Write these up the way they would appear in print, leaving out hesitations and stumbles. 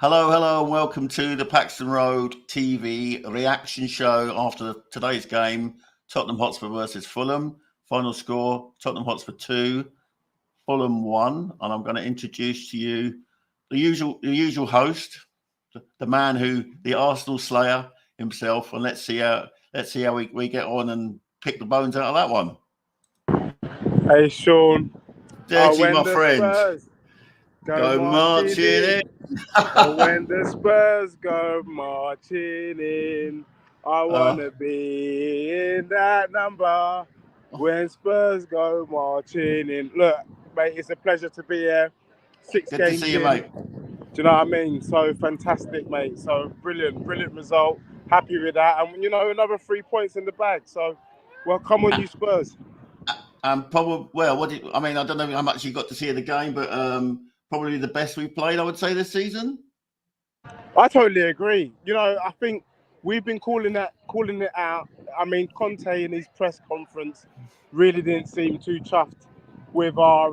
Hello, and welcome to the Paxton Road TV reaction show after today's game, Tottenham Hotspur versus Fulham. Final score, Tottenham Hotspur 2, Fulham 1. And I'm going to introduce to you the usual host, the man the Arsenal slayer himself. And let's see how we get on and pick the bones out of that one. Hey, Sean. Deji, my friend. Spurs go marching in. When the Spurs go marching in, I want to be in that number. When Spurs go marching in. Look, mate, it's a pleasure to be here. Good games to see you, mate. Do you know what I mean? So fantastic, mate. So brilliant result. Happy with that. And, another 3 points in the bag. So, well, come on, you Spurs. Probably, well, I don't know how much you got to see of the game, but probably the best we've played, I would say, this season. I totally agree. I think we've been calling it out. I mean, Conte in his press conference really didn't seem too chuffed with our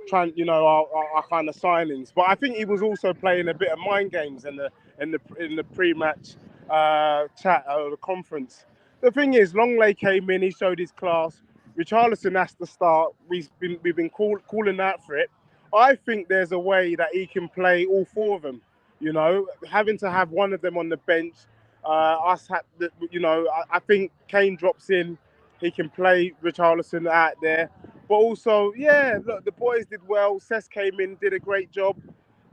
kind of signings. But I think he was also playing a bit of mind games in the pre-match chat or the conference. The thing is, Longley came in, he showed his class. Richarlison has to start. We've been calling out for it. I think there's a way that he can play all four of them. Having to have one of them on the bench. I think Kane drops in. He can play Richarlison out there. But also, look, the boys did well. Cess came in, did a great job.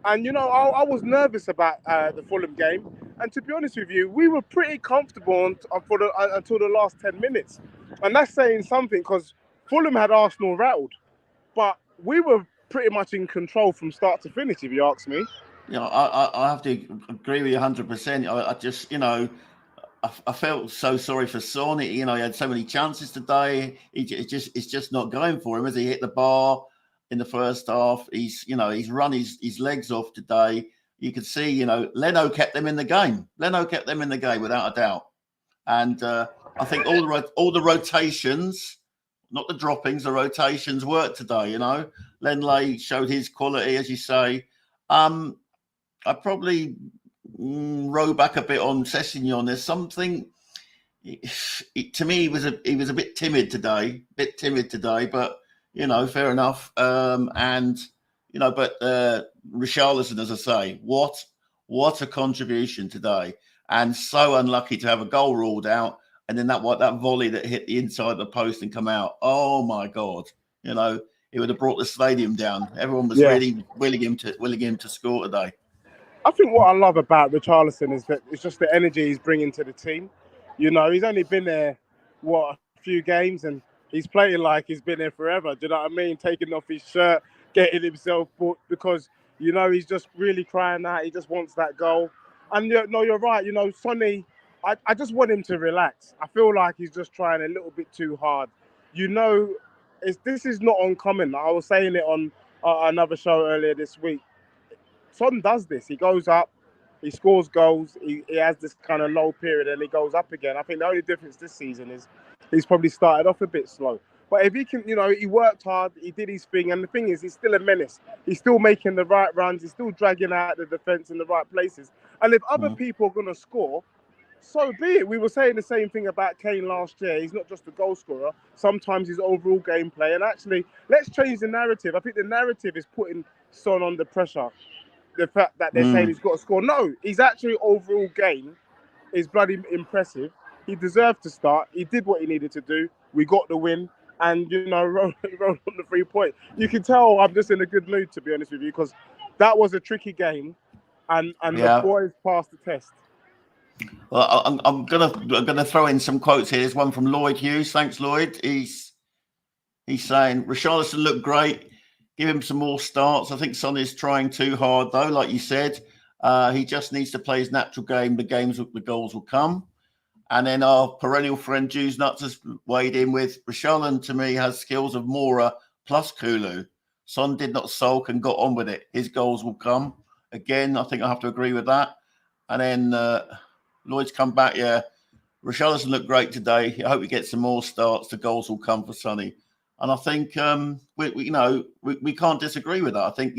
And, I was nervous about the Fulham game. And to be honest with you, we were pretty comfortable until the last 10 minutes. And that's saying something because Fulham had Arsenal rattled. But we were pretty much in control from start to finish, if you ask me. I have to agree with you 100%. I just, I felt so sorry for Son. He had so many chances today. It's just not going for him as he hit the bar in the first half. He's run his legs off today. You could see, Leno kept them in the game. Without a doubt. And I think all the rotations, not the droppings, the rotations worked today. Lenley showed his quality, as you say. I probably row back a bit on Sessegnon. There's something. To me, he was a bit timid today. But fair enough. But Richarlison, as I say, what a contribution today, and so unlucky to have a goal ruled out, and then that volley that hit the inside of the post and come out. Oh my God! It would have brought the stadium down. Everyone was really willing him to score today. I think what I love about Richarlison is that it's just the energy he's bringing to the team. He's only been there, a few games, and he's playing like he's been there forever. Do you know what I mean? Taking off his shirt, getting himself booked because, he's just really crying out. He just wants that goal. And, you're right. Sonny, I just want him to relax. I feel like he's just trying a little bit too hard. This is not uncommon. I was saying it on another show earlier this week. Son does this. He goes up, he scores goals, he has this kind of low period and he goes up again. I think the only difference this season is he's probably started off a bit slow. But if he can, he worked hard, he did his thing. And the thing is, he's still a menace. He's still making the right runs. He's still dragging out the defence in the right places. And if other people are going to score, so be it. We were saying the same thing about Kane last year. He's not just a goal scorer. Sometimes his overall gameplay. And actually, let's change the narrative. I think the narrative is putting Son under pressure. The fact that they're saying he's got to score. No, his actually overall game is bloody impressive. He deserved to start. He did what he needed to do. We got the win. And, roll on the 3 points. You can tell I'm just in a good mood, to be honest with you, because that was a tricky game. And the boys passed the test. Well, I'm gonna throw in some quotes here. There's one from Lloyd Hughes. Thanks, Lloyd. He's saying Richarlison looked great. Give him some more starts. I think Son is trying too hard, though. Like you said, he just needs to play his natural game. The goals will come. And then our perennial friend Juice Nuts has weighed in with Richarlison. To me, has skills of Mora plus Kulu. Son did not sulk and got on with it. His goals will come. Again, I think I have to agree with that. And then Lloyd's come back. Yeah, Richarlison looked great today. I hope he gets some more starts. The goals will come for Sonny. And I think we can't disagree with that. I think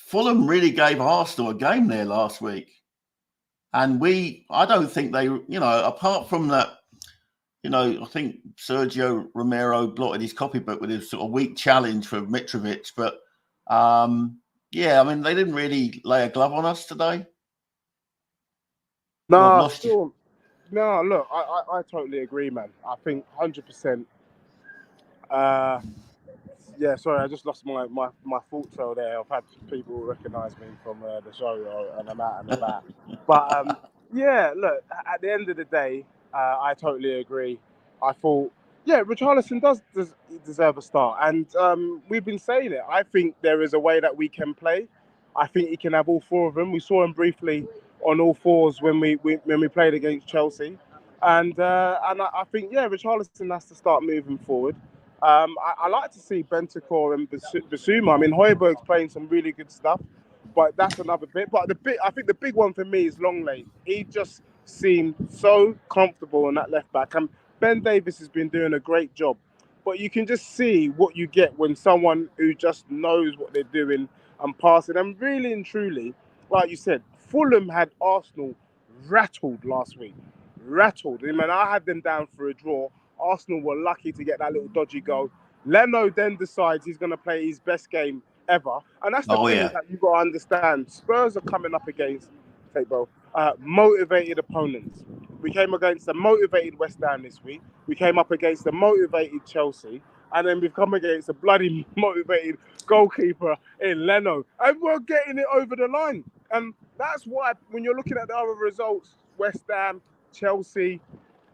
Fulham really gave Arsenal a game there last week. And I don't think they, apart from that, I think Sergio Romero blotted his copybook with his sort of weak challenge for Mitrovic. But, yeah, I mean, they didn't really lay a glove on us today. No, look, I totally agree, man. I think 100%. Yeah, sorry, I just lost my thought cell there. I've had people recognise me from the show, and I'm out and about. But yeah, look, at the end of the day, I totally agree. I thought, yeah, Richarlison does deserve a start, and we've been saying it. I think there is a way that we can play. I think he can have all four of them. We saw him briefly on all fours when we played against Chelsea, and I think, yeah, Richarlison has to start moving forward. I like to see Bentancur and Basuma. I mean, Højbjerg's playing some really good stuff, but that's another bit. But I think the big one for me is Longley. He just seemed so comfortable on that left back, and Ben Davies has been doing a great job. But you can just see what you get when someone who just knows what they're doing and passing. And really and truly, like you said, Fulham had Arsenal rattled last week. Rattled. I mean, I had them down for a draw. Arsenal were lucky to get that little dodgy goal. Leno then decides he's going to play his best game ever. And that's the thing that you've got to understand. Spurs are coming up against, motivated opponents. We came against a motivated West Ham this week. We came up against a motivated Chelsea. And then we've come against a bloody motivated goalkeeper in Leno. And we're getting it over the line. And that's why, when you're looking at the other results, West Ham, Chelsea,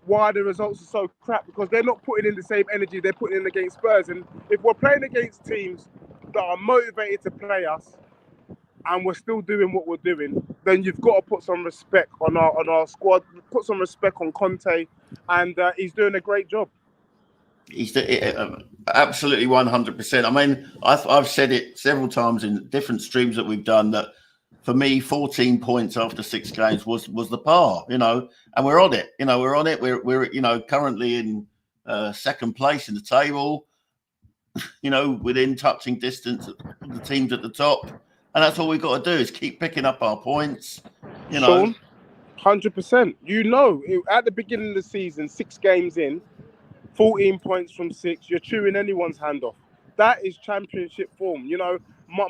why the results are so crap, because they're not putting in the same energy they're putting in against Spurs. And if we're playing against teams that are motivated to play us and we're still doing what we're doing, then you've got to put some respect on our squad, put some respect on Conte, and he's doing a great job. He's absolutely 100%. I mean, I've said it several times in different streams that we've done that, for me, 14 points after 6 games was the par, and we're on it. We're on it. We're currently in second place in the table, within touching distance of the teams at the top. And that's all we've got to do is keep picking up our points, Sean, 100%. At the beginning of the season, 6 games in, 14 points from 6, you're chewing anyone's hand off. That is championship form.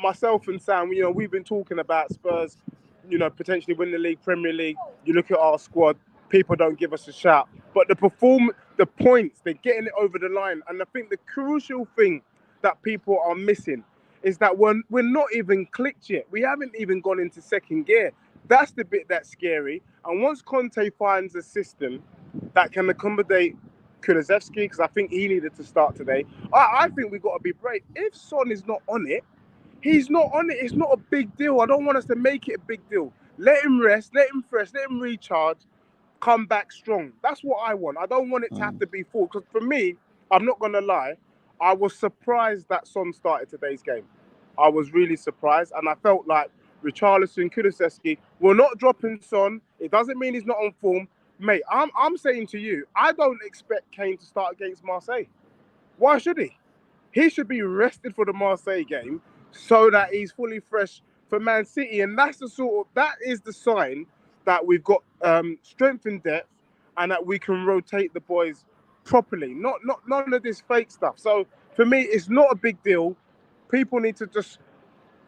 Myself and Sam, we've been talking about Spurs, potentially win the league, Premier League. You look at our squad, people don't give us a shout. But the points, they're getting it over the line. And I think the crucial thing that people are missing is that we're not even clicked yet. We haven't even gone into second gear. That's the bit that's scary. And once Conte finds a system that can accommodate Kulusevski, because I think he needed to start today, I think we've got to be brave. If Son is not on it, he's not on it. It's not a big deal. I don't want us to make it a big deal. Let him rest, let him fresh, let him recharge, come back strong. That's what I want. I don't want it to have to be full. Because for me, I'm not going to lie, I was surprised that Son started today's game. I was really surprised. And I felt like Richarlison, Kulusevski, we're not dropping Son. It doesn't mean he's not on form. Mate, I'm saying to you, I don't expect Kane to start against Marseille. Why should he? He should be rested for the Marseille game so that he's fully fresh for Man City. And that is the sign that we've got strength and depth and that we can rotate the boys properly. None of this fake stuff. So for me, it's not a big deal. People need to just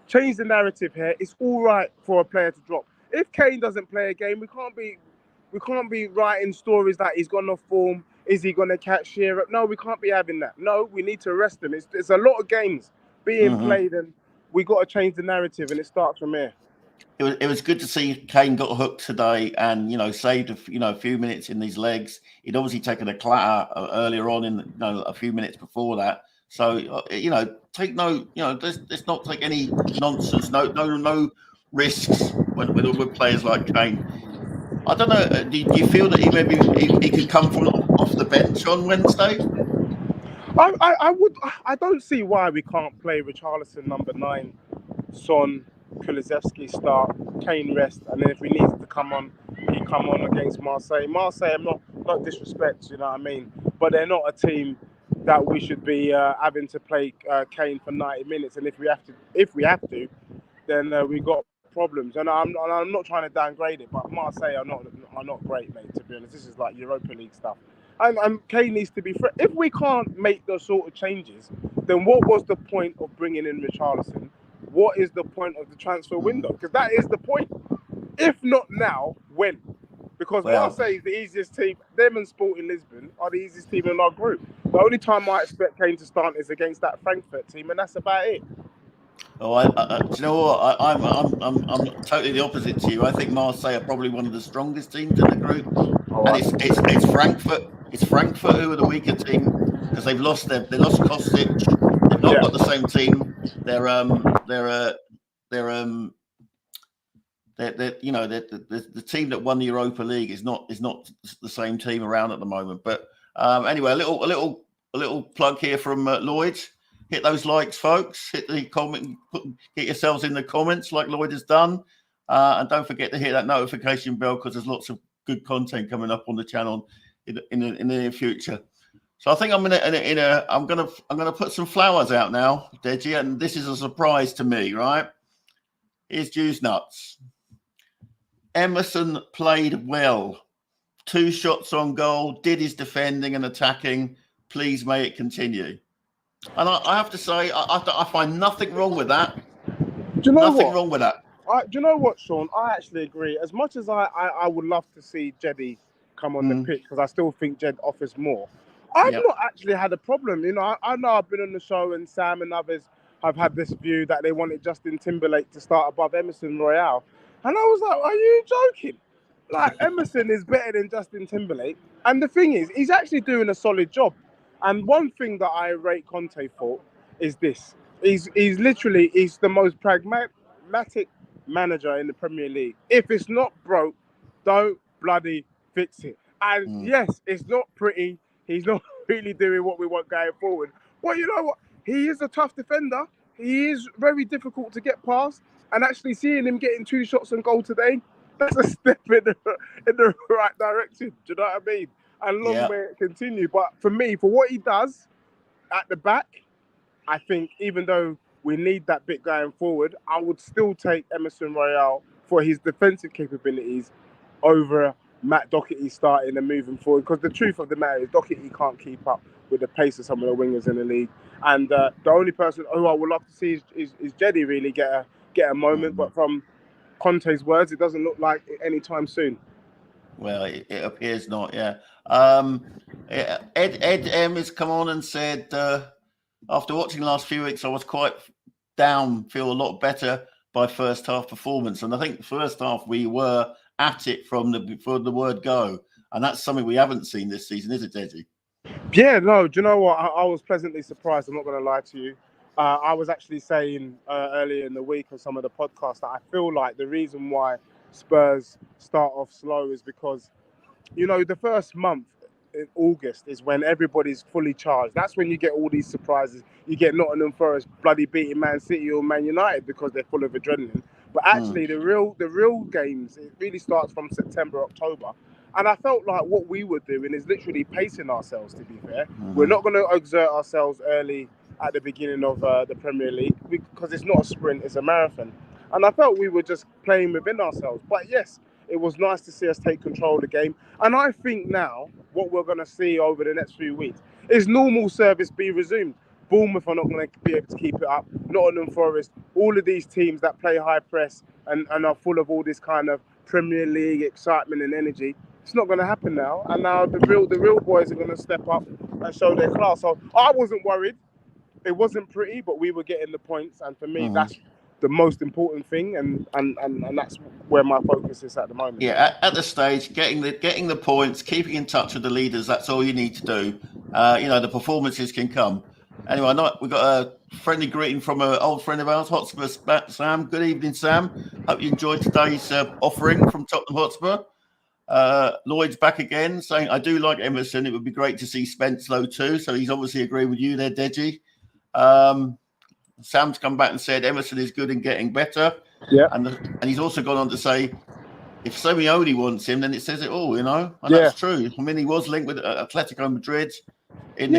change the narrative here. It's all right for a player to drop. If Kane doesn't play a game, we can't be writing stories that he's gone off form. Is he going to catch Shearer? No, we can't be having that. No, we need to rest him. There's a lot of games being played, and we got to change the narrative, and it starts from here. It was good to see Kane got hooked today, and saved a few minutes in these legs. He'd obviously taken a clatter earlier on in a few minutes before that. So take no let's not take any nonsense. No risks with players like Kane. I don't know. Do you feel that he could come from off the bench on Wednesday? I would. I don't see why we can't play Richarlison number 9, Son, Kulusevski start, Kane rest, and then if we need to come on, he come on against Marseille. Marseille, I'm not disrespect, you know what I mean, but they're not a team that we should be having to play Kane for 90 minutes. And if we have to, then we got problems. And I'm not trying to downgrade it, but Marseille are not great, mate. To be honest, this is like Europa League stuff. And Kane needs to be if we can't make those sort of changes, then what was the point of bringing in Richarlison? What is the point of the transfer window? Because that is the point. If not now, when? Because Marseille is the easiest team. Them and Sporting Lisbon are the easiest team in our group. The only time I expect Kane to start is against that Frankfurt team, and that's about it. Oh, do you know what? I'm totally the opposite to you. I think Marseille are probably one of the strongest teams in the group, and it's Frankfurt. It's Frankfurt who are the weaker team because they lost Kostic. They've not got the same team. The team that won the Europa League is not the same team around at the moment. But anyway, a little plug here from Lloyd. Hit those likes, folks. Hit the comment. Get yourselves in the comments like Lloyd has done, and don't forget to hit that notification bell because there's lots of good content coming up on the channel in the near future. So I think I'm gonna put some flowers out now, Deji, and this is a surprise to me, right? Here's Juice Nuts. Emerson played well. 2 shots on goal. Did his defending and attacking. Please may it continue. And I have to say, I find nothing wrong with that. Do you know nothing wrong with that. Do you know what, Sean? I actually agree. As much as I would love to see Jodi come on the pitch because I still think Jed offers more. I've not actually had a problem. You know, I know I've been on the show and Sam and others have had this view that they wanted Justin Timberlake to start above Emerson Royale. And I was like, are you joking? Like, Emerson is better than Justin Timberlake. And the thing is, he's actually doing a solid job. And one thing that I rate Conte for is this. He's the most pragmatic manager in the Premier League. If it's not broke, don't bloody fix it. And yes, it's not pretty. He's not really doing what we want going forward. Well, you know what? He is a tough defender. He is very difficult to get past. And actually seeing him getting 2 shots on goal today, that's a step in the right direction. Do you know what I mean? And long may it continue. But for me, for what he does at the back, I think even though we need that bit going forward, I would still take Emerson Royale for his defensive capabilities over Matt Doherty starting and moving forward. Because the truth of the matter is Doherty can't keep up with the pace of some of the wingers in the league. And the only person who I would love to see is Jodi really get a moment. But from Conte's words, it doesn't look like it anytime soon. Well, it appears not, yeah. Ed M has come on and said, after watching the last few weeks, I was quite down, feel a lot better by first half performance. And I think the first half we were at it from the word go. And that's something we haven't seen this season, is it, Deji? Yeah, no, do you know what? I was pleasantly surprised. I'm not going to lie to you. I was actually saying earlier in the week on some of the podcasts that I feel like the reason why Spurs start off slow is because, you know, the first month in August is when everybody's fully charged. That's when you get all these surprises. You get Nottingham Forest bloody beating Man City or Man United because they're full of adrenaline. But actually, the real games, it really starts from September, October. And I felt like what we were doing is literally pacing ourselves, to be fair. We're not going to exert ourselves early at the beginning of the Premier League because it's not a sprint, it's a marathon. And I felt we were just playing within ourselves. But yes, it was nice to see us take control of the game. And I think now what we're going to see over the next few weeks is normal service be resumed. Bournemouth are not going to be able to keep it up. Nottingham Forest, all of these teams that play high press and are full of all this kind of Premier League excitement and energy. It's not going to happen now. And now the real boys are going to step up and show their class. So I wasn't worried. It wasn't pretty, but we were getting the points. And for me, that's the most important thing. And that's where my focus is at the moment. Yeah, at the stage, getting the points, keeping in touch with the leaders, that's all you need to do. You know, the performances can come. Anyway, we've got a friendly greeting from an old friend of ours, Hotspur, Sam. Good evening, Sam. Hope you enjoyed today's offering from Tottenham Hotspur. Lloyd's back again, saying, I do like Emerson. It would be great to see Spence though too. So he's obviously agreeing with you there, Deji. Sam's come back and said Emerson is good and getting better. Yeah. And he's also gone on to say, if Simeone wants him, then it says it all, you know. And that's true. I mean, he was linked with Atletico Madrid. in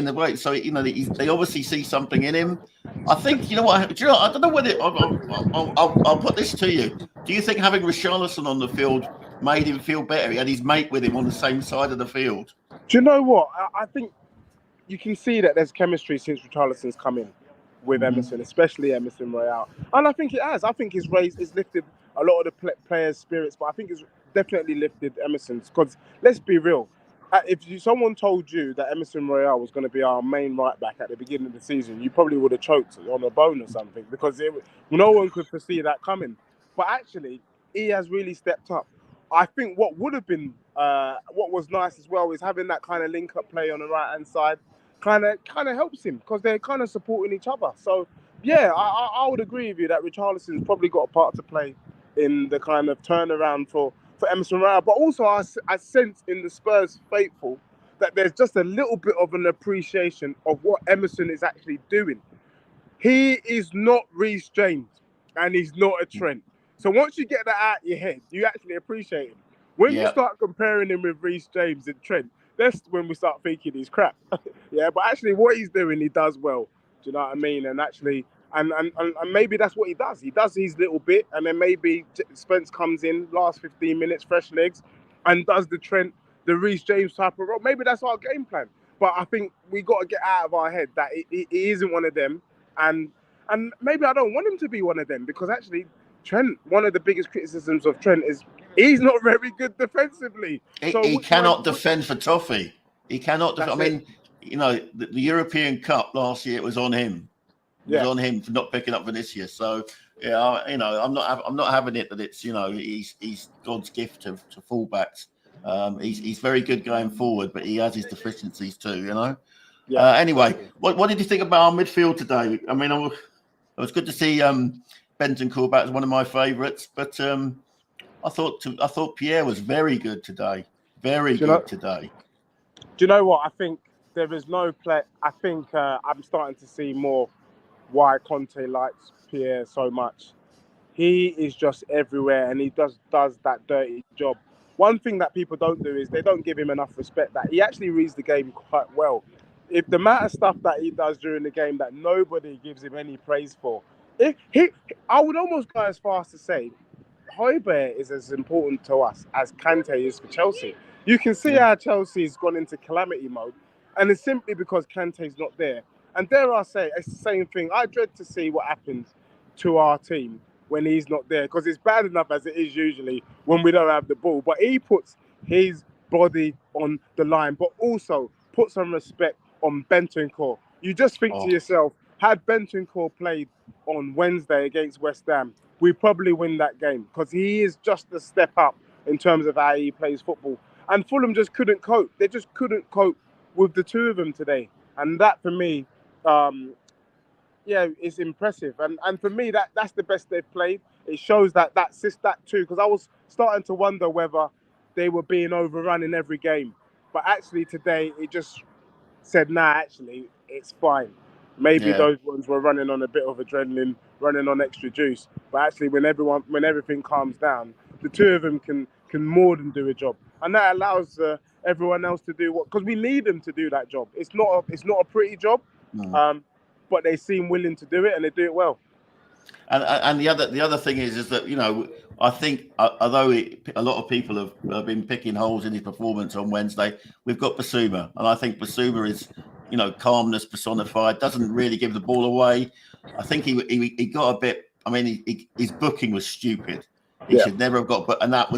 the break. So they obviously see something in him. I think you know what. Do you know, I don't know whether I'll put this to you. Do you think having Richarlison on the field made him feel better? He had his mate with him on the same side of the field. Do you know what? I think you can see that there's chemistry since Richarlison's come in with Emerson, especially Emerson Royale. And I think it has. I think it's lifted a lot of the players' spirits, but I think it's definitely lifted Emerson's. Because let's be real, if someone told you that Emerson Royale was going to be our main right back at the beginning of the season, you probably would have choked on a bone or something, because no one could foresee that coming. But actually, he has really stepped up. I think what would have been, what was nice as well, is having that kind of link-up play on the right-hand side. Kind of helps him because they're kind of supporting each other. So yeah, I would agree with you that Richarlison's probably got a part to play in the kind of turnaround for Emerson Royale. But also I sense in the Spurs faithful that there's just a little bit of an appreciation of what Emerson is actually doing. He is not Reece James and he's not a Trent. So once you get that out of your head, you actually appreciate him. When you start comparing him with Reece James and Trent, that's when we start thinking he's crap. Yeah, but actually what he's doing, he does well. Do you know what I mean? And actually, and maybe that's what he does. He does his little bit, and then maybe Spence comes in, last 15 minutes, fresh legs, and does the Trent, the Reece James type of role. Maybe that's our game plan. But I think we got to get out of our head that he isn't one of them. And maybe I don't want him to be one of them, because actually Trent, one of the biggest criticisms of Trent is he's not very good defensively. He cannot defend for toffee. He cannot. I mean, the European Cup last year, it was on him. It was on him for not picking up Vinicius. So yeah, I'm not having it that it's he's God's gift to fullbacks. He's very good going forward, but he has his deficiencies too. Yeah. Anyway, what did you think about our midfield today? I mean, it was good to see Bentancur back as one of my favourites, but I thought Pierre was very good today. Very good today. Do you know what? I think there is no play. I think I'm starting to see more why Conte likes Pierre so much. He is just everywhere, and he does that dirty job. One thing that people don't do is they don't give him enough respect. That he actually reads the game quite well. If the amount of stuff that he does during the game that nobody gives him any praise for, I would almost go as far as to say Hotspur is as important to us as Kante is for Chelsea. You can see how Chelsea's gone into calamity mode, and it's simply because Kante's not there. And dare I say, it's the same thing. I dread to see what happens to our team when he's not there, because it's bad enough as it is usually when we don't have the ball. But he puts his body on the line, but also put some respect on Bentancur. You just think to yourself, had Bentancur played on Wednesday against West Ham, we probably win that game, because he is just a step up in terms of how he plays football. And Fulham just couldn't cope. They just couldn't cope with the two of them today. And that, for me, it's impressive. And for me, that's the best they've played. It shows that too, because I was starting to wonder whether they were being overrun in every game. But actually today, it just said, nah, actually, it's fine. Maybe those ones were running on a bit of adrenaline, running on extra juice. But actually, when everything calms down, the two of them can more than do a job, and that allows everyone else to do because we need them to do that job. It's not a pretty job, but they seem willing to do it, and they do it well. And the other thing is that I think although a lot of people have been picking holes in his performance on Wednesday, we've got Basuma, and I think Basuma is calmness personified. Doesn't really give the ball away. I think he got a bit. I mean, his booking was stupid. He should never have got, and that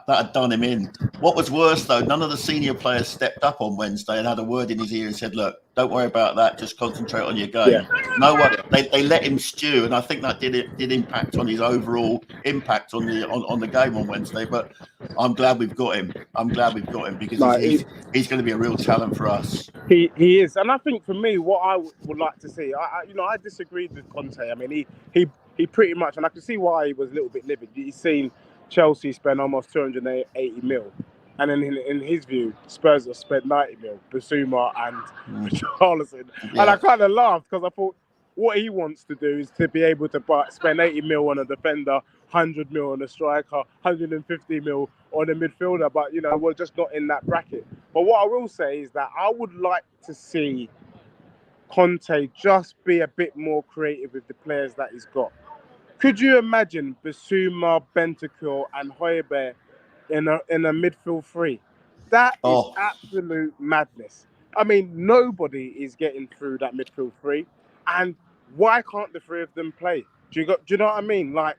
had done him in. What was worse though, none of the senior players stepped up on Wednesday and had a word in his ear and said, "Look, don't worry about that. Just concentrate on your game." Yeah. No one. They let him stew, and I think that did impact on his overall impact on the game on Wednesday. But I'm glad we've got him. Because he's going to be a real talent for us. He is, and I think for me, what I would like to see, I disagreed with Conte. I mean, he pretty much, and I can see why he was a little bit livid. He's seen Chelsea spend almost 280 mil. And then in his view, Spurs have spent 90 mil, Basuma and Richarlison. Yeah. And I kind of laughed because I thought, what he wants to do is to be able to spend 80 mil on a defender, 100 mil on a striker, 150 mil on a midfielder. But, you know, we're just not in that bracket. But what I will say is that I would like to see Conte just be a bit more creative with the players that he's got. Could you imagine Bissouma, Bentancur and Hojbjerg in a midfield three? That is absolute madness. I mean, nobody is getting through that midfield three. And why can't the three of them play? Do you know what I mean? Like,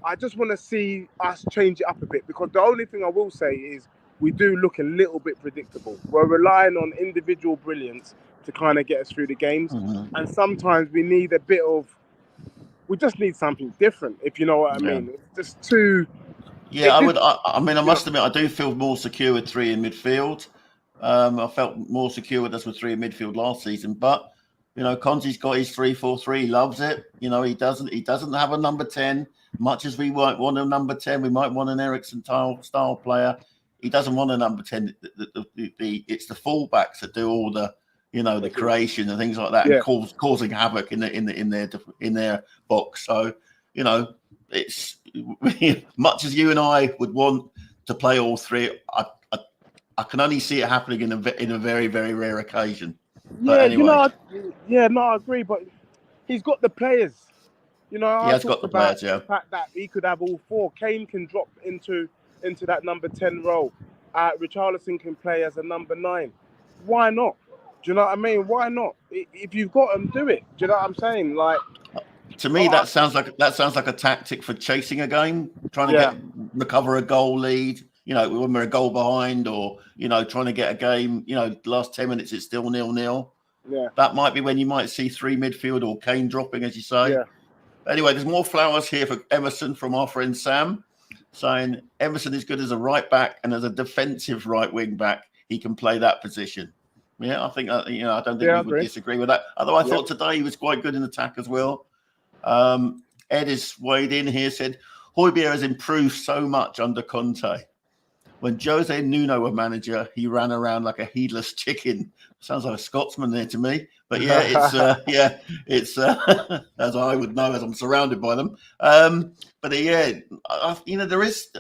I just want to see us change it up a bit, because the only thing I will say is we do look a little bit predictable. We're relying on individual brilliance to kind of get us through the games. And sometimes we need a bit of, we just need something different, if you know what I mean. It's just too... Yeah, I must admit, I do feel more secure with three in midfield. I felt more secure with us with three in midfield last season, but you know, Conte's got his 3-4-3. He loves it. You know, he doesn't have a number 10. Much as we might want a number 10, we might want an Eriksen style player. He doesn't want a number 10. It's the fullbacks that do all the, you know, the creation and things like that, and causing havoc in their box. So, you know, it's much as you and I would want to play all three. I can only see it happening in a very, very rare occasion. But anyway. I agree. But he's got the players. You know, he has got the players. The fact that he could have all four. Kane can drop into that number 10 role. Richarlison can play as a number 9. Why not? Do you know what I mean? Why not? If you've got them, do it. Do you know what I'm saying? Like, to me, that sounds like a tactic for chasing a game, trying to recover a goal lead. You know, when we're a goal behind, or you know, trying to get a game. You know, the last 10 minutes it's still 0-0. Yeah, that might be when you might see three midfield or Kane dropping, as you say. Yeah. Anyway, there's more flowers here for Emerson from our friend Sam, saying Emerson is good as a right back and as a defensive right wing back. He can play that position. Yeah, I think I don't think we would disagree with that. Although I thought today he was quite good in attack as well. Ed is weighed in here, said Hojbjerg has improved so much under Conte. When Jose Nuno were manager, he ran around like a heedless chicken. Sounds like a Scotsman there to me, but it's as I would know, as I'm surrounded by them. But there is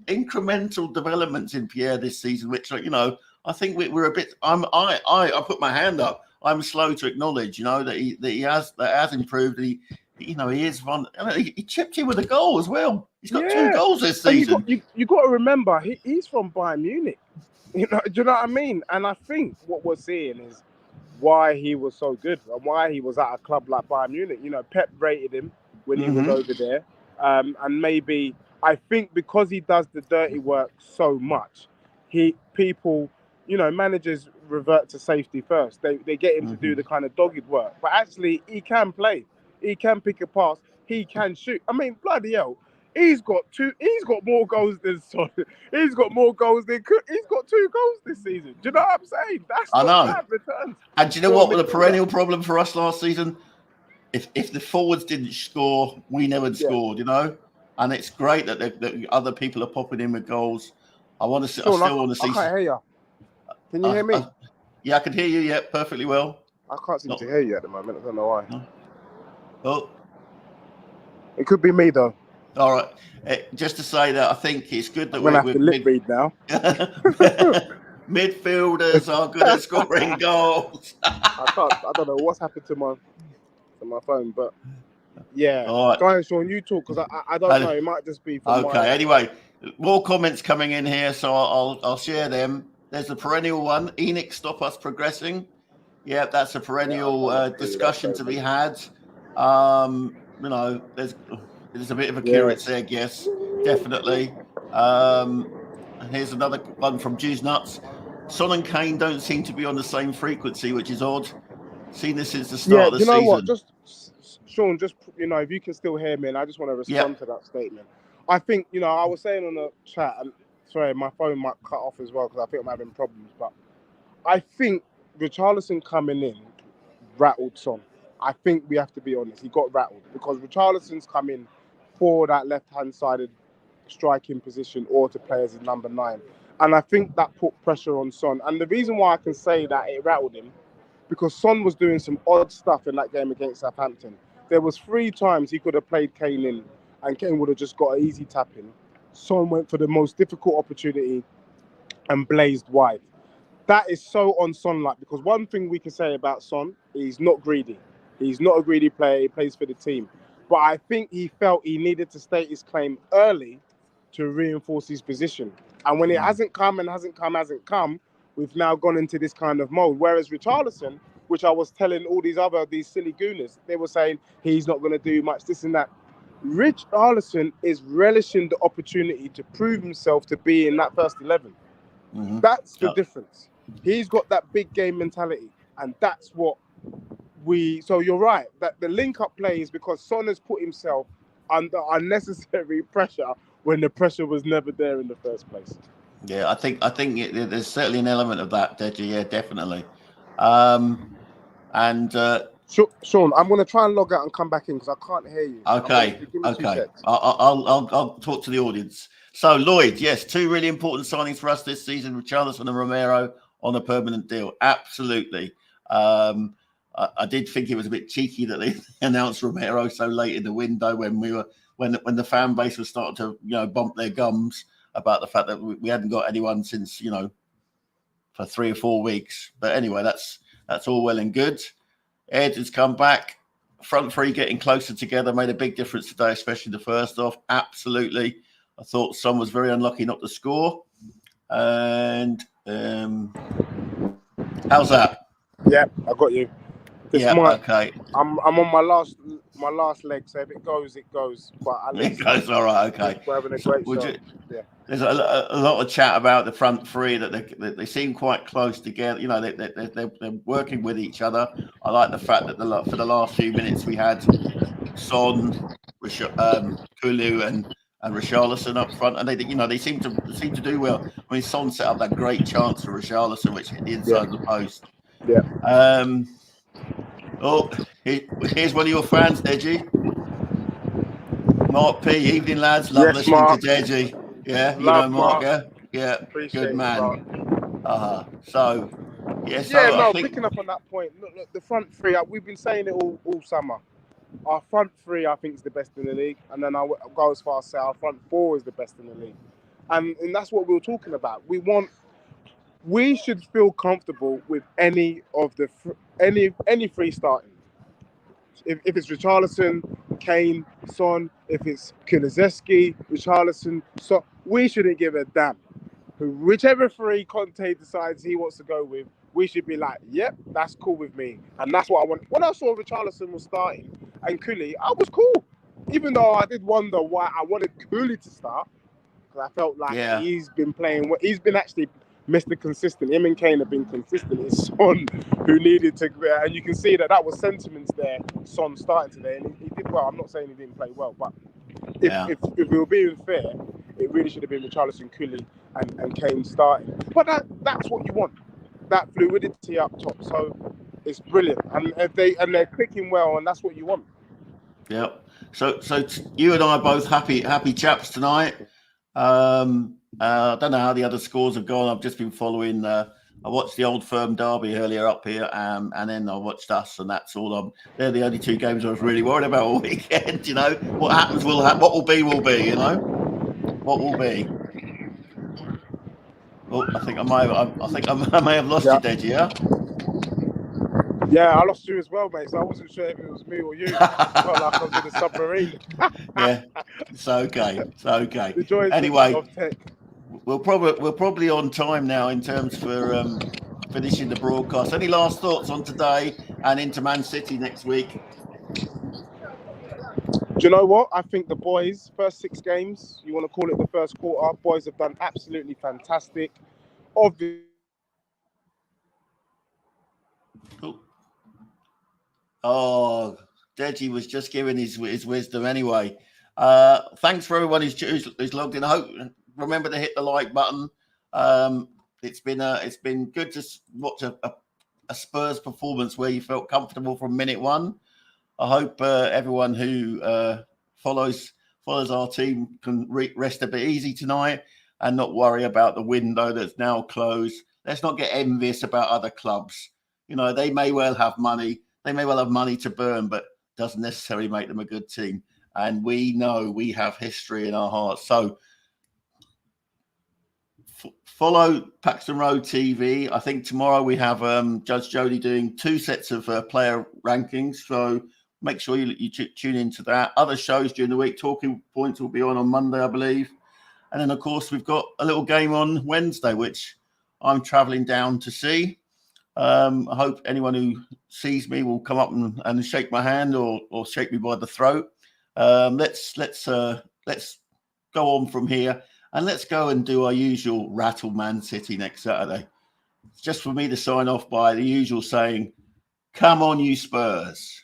incremental developments in Pierre this season, which I think we're a bit. I put my hand up. I'm slow to acknowledge, that he has improved. He is one. He chipped in with a goal as well. He's got 2 goals this season. You got to remember, he's from Bayern Munich. Do you know what I mean? And I think what we're seeing is why he was so good and why he was at a club like Bayern Munich. Pep rated him when he was over there, and maybe I think because he does the dirty work so much, managers revert to safety first. They get him to do the kind of dogged work, but actually he can play. He can pick a pass. He can shoot. I mean, bloody hell. He's got more goals than Son. He's got more goals than Cook. He's got 2 goals this season. Do you know what I'm saying? That's bad returns. And do you know what was a perennial problem for us last season? If the forwards didn't score, we never scored, And it's great that other people are popping in with goals. I still want to see. I can't hear you. Can you hear me? Yeah, I can hear you. Yeah, perfectly well. I can't seem to hear you at the moment. I don't know why. No. Oh, it could be me though. All right. Just to say that I think it's good that we're have to lip read now. Midfielders are good at scoring goals. I don't know what's happened to my phone, but yeah. All right. Go ahead, Sean. You talk because I don't know. It might just be from Anyway, more comments coming in here, so I'll share them. There's the perennial one. Enoch, stop us progressing. Yeah, that's a perennial discussion to be had. There's a bit of a curate's egg, yes, definitely. Here's another one from Juice Nuts. Son and Kane don't seem to be on the same frequency, which is odd. Seen this since the start of the season. You know what? Sean, if you can still hear me, and I just want to respond to that statement. I think, I was saying on the chat, and sorry, my phone might cut off as well because I think I'm having problems, but I think Richarlison coming in rattled Son. I think we have to be honest. He got rattled because Richarlison's come in for that left-hand sided striking position or to play as a number 9. And I think that put pressure on Son. And the reason why I can say that it rattled him because Son was doing some odd stuff in that game against Southampton. There was 3 times he could have played Kane in, and Kane would have just got an easy tap in. Son went for the most difficult opportunity and blazed wide. That is so on Son-like, because one thing we can say about Son, he's not greedy. He's not a greedy player. He plays for the team. But I think he felt he needed to state his claim early to reinforce his position. And when it hasn't come, we've now gone into this kind of mode. Whereas Richarlison, which I was telling all these silly gooners, they were saying he's not going to do much, this and that. Richarlison is relishing the opportunity to prove himself to be in that first 11. That's the difference. He's got that big game mentality, and that's what so you're right, that the link-up play is because Son has put himself under unnecessary pressure when the pressure was never there in the first place. Yeah, I think there's certainly an element of that, Deji. Yeah, definitely. Sean, I'm going to try and log out and come back in because I can't hear you. Okay. I'll talk to the audience. So, Lloyd, yes, 2 really important signings for us this season, Richarlison and Romero on a permanent deal. Absolutely. I did think it was a bit cheeky that they announced Romero so late in the window when the fan base was starting to bump their gums about the fact that we hadn't got anyone since for 3 or 4 weeks. But anyway, that's all well and good. Ed has come back. Front 3 getting closer together made a big difference today, especially the first half. Absolutely. I thought Son was very unlucky not to score. And how's that? Yeah, I got you. Okay. I'm on my last leg, so if it goes, it goes. But at least it goes all right. Okay. We're having a great show. There's a lot of chat about the front 3 that they seem quite close together. They're working with each other. I like the fact that for the last few minutes we had Son, Kulu, and Richarlison up front, and they seem to do well. I mean, Son set up that great chance for Richarlison, which hit the inside of the post. Yeah. Here's one of your fans, Deji. Mark P. Evening, lads. Love listening Mark. to Deji. Yeah, Love Mark. Yeah, appreciate good man. So, yeah. So picking up on that point. Look, the front 3. We've been saying it all summer. Our front 3, I think, is the best in the league, and then I'll go as far as say our front 4 is the best in the league, and that's what we were talking about. We should feel comfortable with any of the any 3 starting. If it's Richarlison, Kane, Son, if it's Kulusevski, Richarlison, so we shouldn't give a damn. Whichever 3 Conte decides he wants to go with, we should be like, yep, that's cool with me. And that's what I want. When I saw Richarlison was starting and Cooley, I was cool. Even though I did wonder why I wanted Cooley to start, because I felt like he's been playing, he's been actually Mr. Consistent. Him and Kane have been consistent. It's Son who needed to, and you can see that was sentiments there. Son starting today, and he did well. I'm not saying he didn't play well, but if we were being fair, it really should have been Richarlison, Cooley, and Kane starting. But that's what you want, that fluidity up top. So it's brilliant, and they're clicking well, and that's what you want. Yeah. So you and I are both happy chaps tonight. I don't know how the other scores have gone. I've just been following. I watched the Old Firm derby earlier up here, and then I watched us, and that's all. They're the only 2 games I was really worried about all weekend. What happens will happen. What will be will be. What will be. Oh, I think I may have lost you, Deji. Yeah. Yeah, I lost you as well, mate. So I wasn't sure if it was me or you. Felt like I was in a submarine. Yeah, it's okay. The joys anyway, of tech. We're probably on time now in terms for finishing the broadcast. Any last thoughts on today and into Man City next week? Do you know what? I think the boys, first 6 games, you want to call it the first quarter, boys have done absolutely fantastic. Oh, Deji was just giving his wisdom anyway. Thanks for everyone who's logged in. I hope remember to hit the like button. It's been good to watch a Spurs performance where you felt comfortable from minute 1. I hope everyone who follows our team can rest a bit easy tonight and not worry about the window that's now closed. Let's not get envious about other clubs. You know, they may well have money. They may well have money to burn, but doesn't necessarily make them a good team. And we know we have history in our hearts. So follow Paxton Road TV. I think tomorrow we have Judge Jodi doing 2 sets of player rankings. So make sure you tune into that. Other shows during the week, Talking Points will be on Monday, I believe. And then, of course, we've got a little game on Wednesday, which I'm travelling down to see. I hope anyone who sees me will come up and shake my hand or shake me by the throat. Let's go on from here. And let's go and do our usual rattle Man City next Saturday. It's just for me to sign off by the usual saying, come on, you Spurs.